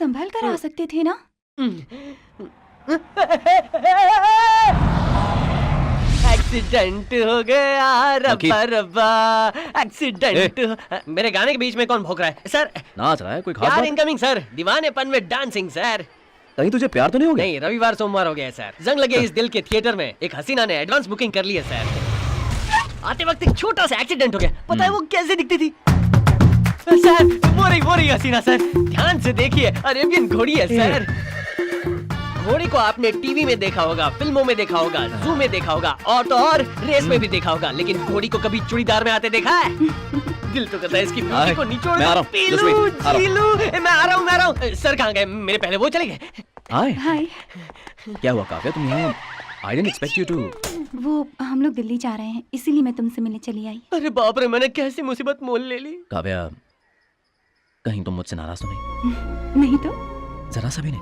संभल कर आ सकते थे ना। एक्सीडेंट हो गया, रब्बा रब्बा एक्सीडेंट। मेरे गाने के बीच में कौन भौंक रहा है सर? नाच रहा है कोई खास यार बात? इनकमिंग सर, दीवानेपन में डांसिंग सर। कहीं तुझे प्यार तो नहीं हो गया? नहीं, रविवार सोमवार हो गया है सर। जंग लगे इस दिल के थिएटर में एक हसीना ने एडवांस बुकिंग कर ली है सर। आते वक्त एक छोटा सा एक्सीडेंट हो गया। पता है वो कैसे दिखती थी सर? वो रही हसीना सर, ध्यान से देखिए, अरेबियन घोड़ी है सर। घोड़ी को आपने टीवी में देखा होगा, फिल्मों में देखा होगा, जू में देखा होगा, और तो और रेस में भी देखा होगा, लेकिन घोड़ी को कभी चूड़ीदार में आते देखा है? दिल तो करता है इसकी ब्यूटी को निचोड़ पी लूं, जी लूं। मैं आ रहा हूँ। सर कहाँ गए? मेरे पहले वो चले गए। हाय। क्या हुआ काव्या, तुम यहाँ? I didn't expect you to. वो हम लोग दिल्ली जा रहे हैं, इसीलिए मैं तुमसे मिलने चली आई। अरे बाप रे, मैंने कैसी मुसीबत मोल ले ली। काव्या, कहीं तुम मुझसे नाराज तो नहीं? नहीं तो जरा सा भी नहीं।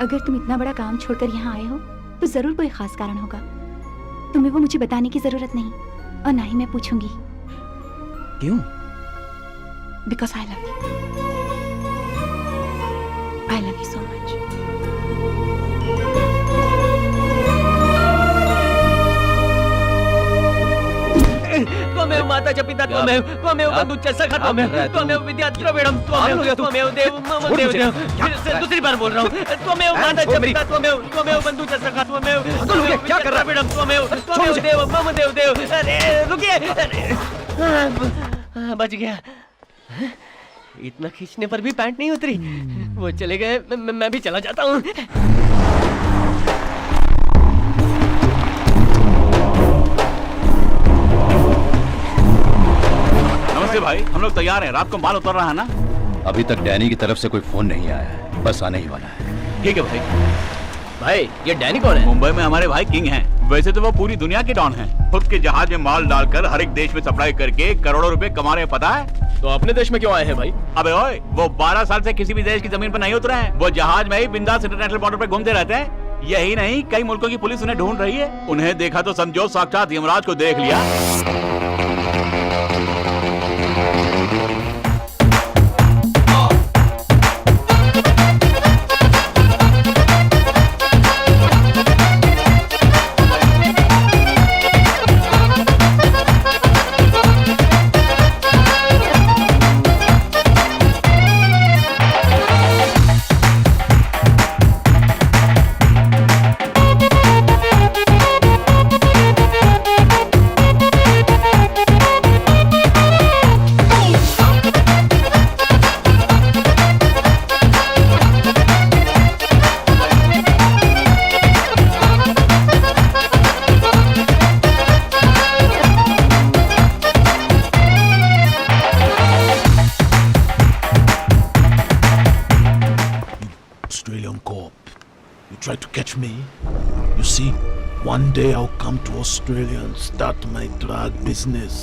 अगर तुम इतना बड़ा काम छोड़कर यहाँ आए हो तो जरूर कोई खास कारण होगा। तुम्हें वो मुझे बताने की जरूरत नहीं, और ना ही मैं पूछूंगी। क्यों? Because I love you so much. त्वमेव माता च पिता त्वमेव, त्वमेव बंधु च सखा त्वमेव, त्वमेव विद्या द्रविड़म त्वमेव देव मम देव देव। फिर दूसरी बार बोल रहा हूँ, त्वमेव माता च पिता त्वमेव, त्वमेव बंधु च सखा त्वमेव, क्या कर द्रविड़म त्वमेव, त्वमेव देव मम देव देव। अरे रुकिए, बच गया। इतना खींचने पर भी पैंट नहीं उतरी। वो चले गए, मैं भी चला जाता हूँ। नमस्ते भाई, हम लोग तैयार हैं। रात को माल उतर रहा है ना? अभी तक डैनी की तरफ से कोई फोन नहीं आया है, बस आने ही वाला है। ठीक है भाई। भाई ये डैनी कौन है? मुंबई में हमारे भाई किंग हैं। वैसे तो वो पूरी दुनिया के डॉन हैं। खुद के जहाज में माल डालकर हर एक देश में सप्लाई करके करोड़ों रुपए कमा रहे हैं, पता है? तो अपने देश में क्यों आए हैं भाई? अबे ओए, वो 12 साल से किसी भी देश की जमीन पर नहीं उतरे हैं। वो जहाज में ही बिंदास इंटरनेशनल बॉर्डर पे घूमते रहते हैं। यही नहीं, कई मुल्कों की पुलिस उन्हें ढूंढ रही है। उन्हें देखा तो समझो साक्षात यमराज को देख लिया। Australian cop. You try to catch me? You see, one day I'll come to Australia and start my drug business.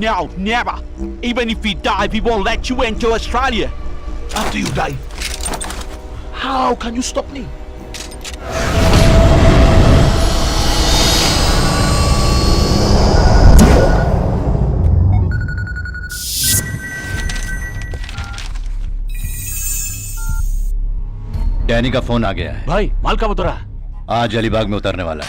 No, never. Even if we die, we won't let you into Australia. After you die, how can you stop me? Danny का phone आ गया है। भाई माल कब उतरा? आज अलीबाग में उतरने वाला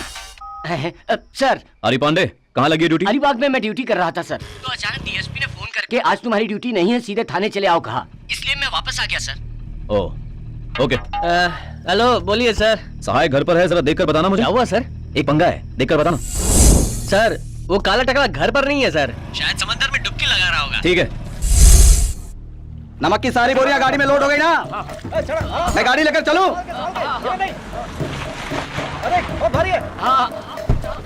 है। सर, अरी पांडे, कहाँ लगी है ड्यूटी? अलीबाग में मैं ड्यूटी कर रहा था सर, तो अचानक डीएसपी ने फोन करके आज तुम्हारी ड्यूटी नहीं है, सीधे थाने चले आओ कहा, इसलिए मैं वापस आ गया सर। ओह, ओके। हेलो, बोलिए सर। सहाय घर पर है, जरा देखकर बताना मुझे। क्या हुआ सर? एक पंगा है, देखकर बताना। सर, वो काला टकला घर पर नहीं है सर, शायद समंदर में डुबकी लगा रहा होगा। ठीक है। नमक की सारी बोरियां गाड़ी में लोड हो गई ना? मैं गाड़ी लेकर चलूं? अरे वो भरिए।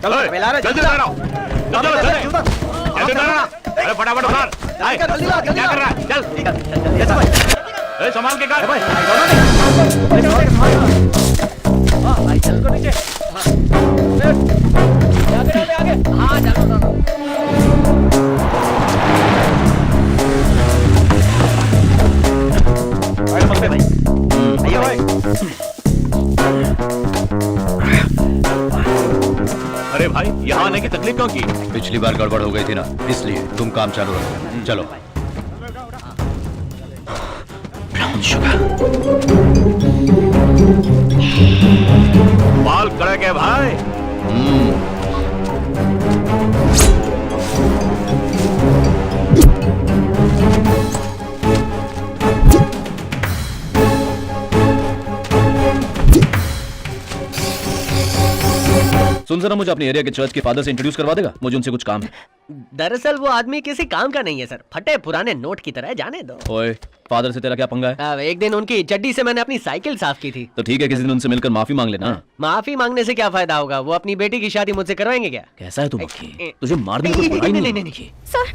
चलो जल्दी उतारो। अरे फटाफट उतार। क्या कर रहा है? चल। संभाल के कर। भाई चल को नीचे। आगे। हाँ चलो। अरे भाई, यहाँ आने की तकलीफ क्यों की? पिछली बार गड़बड़ हो गई थी ना, इसलिए। तुम काम चालू रखो, चलो। शुगर। बाल कड़क है भाई। सुन जरा, मुझे अपने एरिया के चर्च के फादर से इंट्रोड्यूस करवा देगा? मुझे उनसे कुछ काम है। दरअसल वो आदमी किसी काम का नहीं है सर, फटे पुराने नोट की तरह है, जाने दो। ओए, फादर से तेरा क्या पंगा है? एक दिन उनकी चड्डी से मैंने अपनी साइकिल साफ की थी। तो ठीक है, किसी दिन उनसे मिलकर माफी मांग लेना। माफी मांगने से क्या फायदा होगा? वो अपनी बेटी की शादी मुझसे करवाएंगे क्या? कैसा है तू मक्खी? तुझे मारने की कोई बुराई नहीं। सर,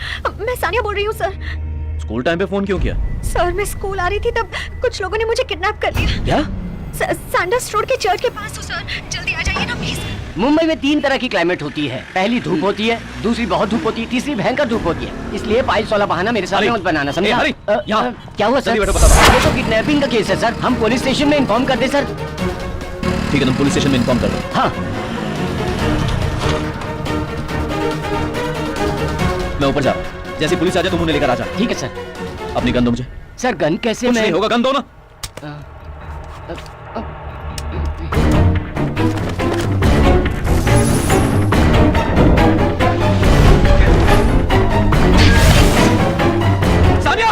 मैं सानिया बोल रही हूँ सर। स्कूल टाइम पे फोन क्यों किया? सर, मैं स्कूल आ रही थी तब कुछ लोगों ने मुझे किडनैप कर लिया। क्या? सैंडर्स रोड के चर्च के पास हो सर, जल्दी आ जाइए ना प्लीज। मुंबई में 3 तरह की क्लाइमेट होती है। पहली धूप होती है, दूसरी बहुत धूप होती है, तीसरी भयंकर धूप होती है। इसलिए पाइल्स वाला बहाना मेरे सामने मत बनाना, समझा? हरी, यहाँ। क्या हुआ सर? जल्दी बैठो, बता। ये तो किडनैपिंग का केस है सर। हम पुलिस स्टेशन में इन्फॉर्म कर दे सर। ठीक है, तुम पुलिस स्टेशन में इन्फॉर्म कर दो। हाँ। मैं ऊपर जा रहा हूँ। जैसे पुलिस आ जाए तुम उन्हें लेकर आ जा। ठीक है सर। अपनी गन दो मुझे। सर गन कैसे? कुछ मैं नहीं होगा, गन दो ना। सानिया!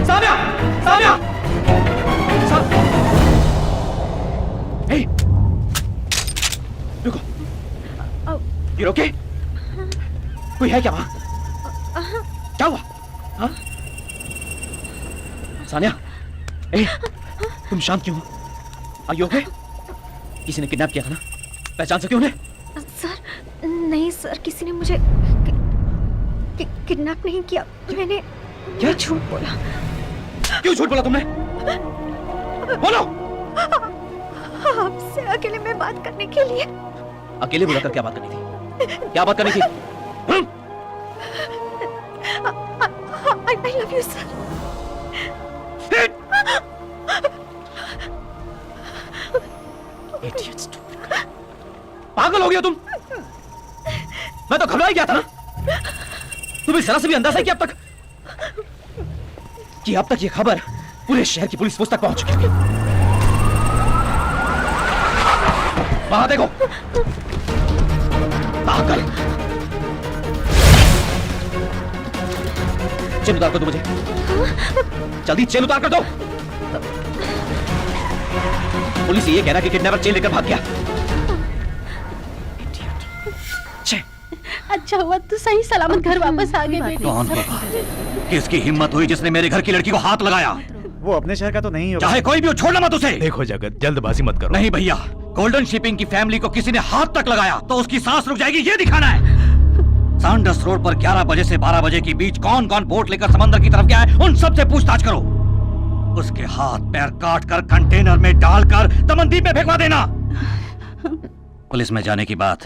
सानिया! सानिया! Hey! रुको। You okay? कोई है क्या वहाँ? क्या हुआ? हाँ? सानिया, ए, तुम शांत क्यों हो? Are you okay? किसी ने किडनैप किया था ना? पहचान सके उन्हें? सर नहीं सर, किसी ने मुझे किडनैप नहीं किया। मैंने झूठ बोला। क्यों झूठ बोला तुमने? बोलो। आपसे अकेले में बात करने के लिए। अकेले बुलाकर क्या बात करनी थी? क्या बात करनी थी? I love you sir। पागल हो गया तुम? मैं तो घबरा ही गया था ना। तुम्हें जरा से भी अंदाजा है कि अब तक ये खबर पूरे शहर की पुलिस तक पहुंच चुकी है। वहां देखो, पागल। चेन उतार कर दो मुझे, जल्दी चेन उतार कर दो। पुलिस ये कह रहा कि किडनैपर चेन लेकर भाग गया। अच्छा हुआ तू सही सलामत घर वापस आ गए बेटे। कौन होगा? किसकी हिम्मत हुई जिसने मेरे घर की लड़की को हाथ लगाया? वो अपने शहर का तो नहीं होगा। चाहे कोई भी हो, छोड़ना मत उसे। देखो जगत, जल्दबाजी मत करो। नहीं भैया, गोल्डन शिपिंग की फैमिली को किसी ने हाथ तक लगाया तो उसकी सांस रुक जाएगी, ये दिखाना है। सैंडर्स रोड पर 11 बजे से 12 बजे के बीच कौन कौन बोट लेकर समंदर की तरफ गया है, उन सब से पूछताछ करो। उसके हाथ पैर काट कर कंटेनर में डालकर दमनदीप में फेंकवा देना। पुलिस में जाने की बात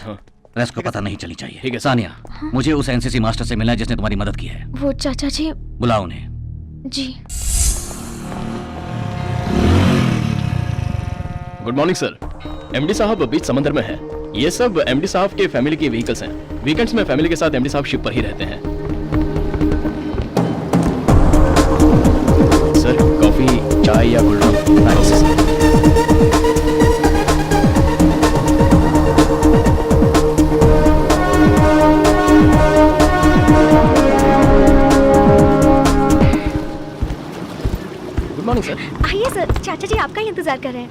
रेस्ट को पता नहीं चली चाहिए। ठीक है सानिया, मुझे उस एनसीसी मास्टर से मिलना है जिसने तुम्हारी मदद की है। वो चाचा जी। बुलाओ उन्हें। जी। Good morning sir. एमडी साहब बीच समंदर में है। ये सब एमडी साहब के फैमिली के व्हीकल्स हैं। वीकेंड्स में फैमिली के साथ एमडी साहब शिप पर ही रहते हैं। सर कॉफी, चाय या cold drink? Good morning sir. आइए सर, चाचा जी आपका ही इंतजार कर रहे हैं।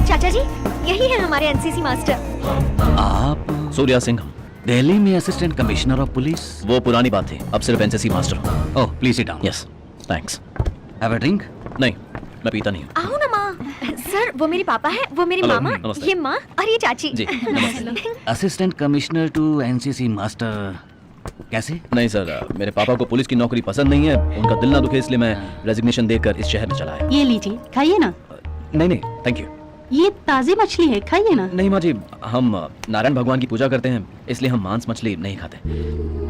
चाचा जी, यही है हमारे एनसीसी मास्टर। आप सूर्या सिंह। दिल्ली में असिस्टेंट कमिश्नर ऑफ पुलिस? वो पुरानी बात थी, अब सिर्फ एनसीसी मास्टर हूँ। Oh please sit down. Yes thanks. Have a drink? नहीं, मैं पीता नहीं हूँ। आओ ना माँ। सर वो मेरे पापा है, वो मेरी हेलो, मामा, नमस्ते। ये माँ और ये चाची। जी नमस्ते। Assistant commissioner to NCC master कैसे? नहीं सर, मेरे पापा को पुलिस की नौकरी पसंद नहीं है, उनका दिल ना दुखे इसलिए मैं रेजिग्नेशन देकर इस शहर में चला आया। ये लीजिए, खाइए ना। नहीं नहीं थैंक यू। ये ताज़ी मछली है, खाइए ना। नहीं माँ जी, हम नारायण भगवान की पूजा करते हैं, इसलिए हम मांस मछली नहीं खाते।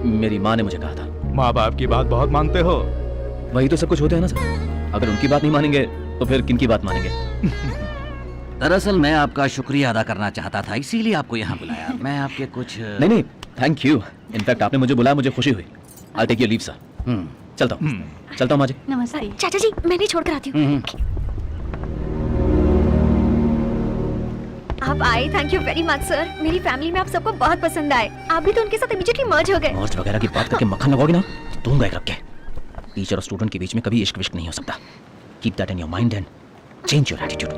मेरी माँ ने मुझे कहा था। माँ बाप की बात बहुत मानते हो। वही तो सब कुछ होते हैं ना सर। अगर उनकी बात नहीं मानेंगे तो फिर किन की बात मानेंगे? दरअसल मैं आपका शुक्रिया अदा करना चाहता था, इसीलिए आपको यहाँ बुलाया। मैं आपके कुछ नहीं, थैंक यू। इनफैक्ट आपने मुझे बुलाया, मुझे खुशी हुई। I take your leave sir. चलता हूँ माँ जी। नमस्ते। चाचा जी मैं नहीं छोड़कर आती हूँ। आप आए, thank you very much sir. मेरी फैमिली में आप सबको बहुत पसंद आए। आप भी तो उनके साथ इमीडिएटली मर्ज हो गए। मर्ज वगैरह की बात करके मक्खन लगाओगे ना तो दूंगा एक रख के। टीचर और स्टूडेंट के बीच में कभी इश्क विश्क नहीं हो सकता। Keep that in your mind and change your attitude.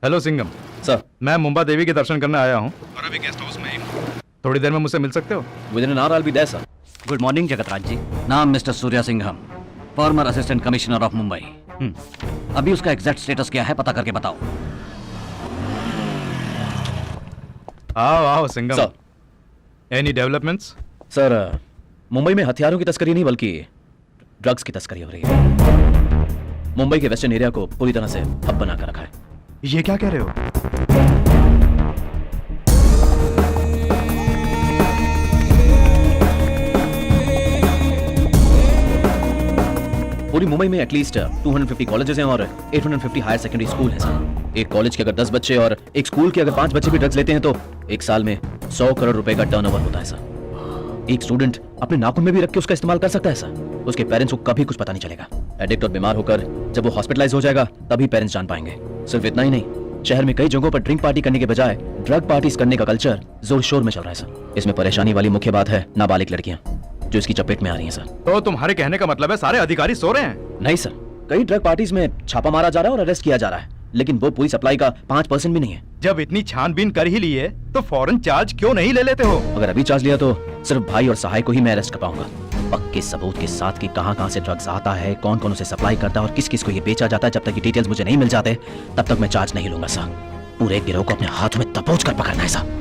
Hello Singham sir, मैं मुंबा देवी के दर्शन करने आया हूँ और अभी गेस्ट हाउस में ही हूँ। थोड़ी देर में मुझसे मिल सकते हो? Within an hour I will be there sir. Good morning Jagatraj ji. नाम mister Surya Singham, former assistant commissioner of Mumbai. अभी उसका एग्जैक्ट स्टेटस क्या है पता करके बताओ। आओ आओ Singham. Sir. Any developments? Sir, Mumbai में हथियारों की तस्करी नहीं बल्कि ड्रग्स की तस्करी हो रही है। मुंबई के वेस्टर्न एरिया को पूरी तरह से हब बना कर रखा है। ये क्या कह रहे हो? पूरी मुंबई में एटलीस्ट 250 कॉलेजेस हैं और 850 हायर सेकेंडरी स्कूल हैं सर। एक कॉलेज के अगर 10 बच्चे और एक स्कूल के अगर 5 बच्चे भी ड्रग्स लेते हैं तो एक साल में 100 करोड़ रुपए का टर्नओवर होता है सर। एक स्टूडेंट अपने नाखून में भी रख के उसका इस्तेमाल कर सकता है सर। उसके पेरेंट्स को कभी कुछ पता नहीं चलेगा। एडिक्ट और बीमार होकर जब वो हॉस्पिटलाइज हो जाएगा तभी पेरेंट्स जान पाएंगे। सिर्फ इतना ही नहीं, शहर में कई जगहों पर ड्रिंक पार्टी करने के बजाय ड्रग पार्टीज करने का कल्चर जोर शोर में चल रहा है सर। इसमें परेशानी वाली मुख्य बात है नाबालिग लड़कियां जो इसकी चपेट में आ रही हैं सर। तो तुम्हारे कहने का मतलब है सारे अधिकारी सो रहे हैं? नहीं सर, कई ड्रग पार्टीज में छापा मारा जा रहा है और अरेस्ट किया जा रहा है, लेकिन वो पूरी सप्लाई का 5% भी नहीं है। जब इतनी छानबीन कर ही ली है तो फौरन चार्ज क्यों नहीं ले लेते हो? अगर अभी चार्ज लिया तो सिर्फ भाई और सहाय को ही मैं अरेस्ट कर पाऊंगा। पक्के सबूत के साथ कि कहां से ड्रग्स आता है, कौन कौन उसे सप्लाई करता है और किस किस को ये बेचा जाता है, जब तक ये डिटेल्स मुझे नहीं मिल जाते तब तक मैं चार्ज नहीं लूंगा सर। पूरे गिरोह को अपने हाथ में दबोच कर पकड़ना है सर।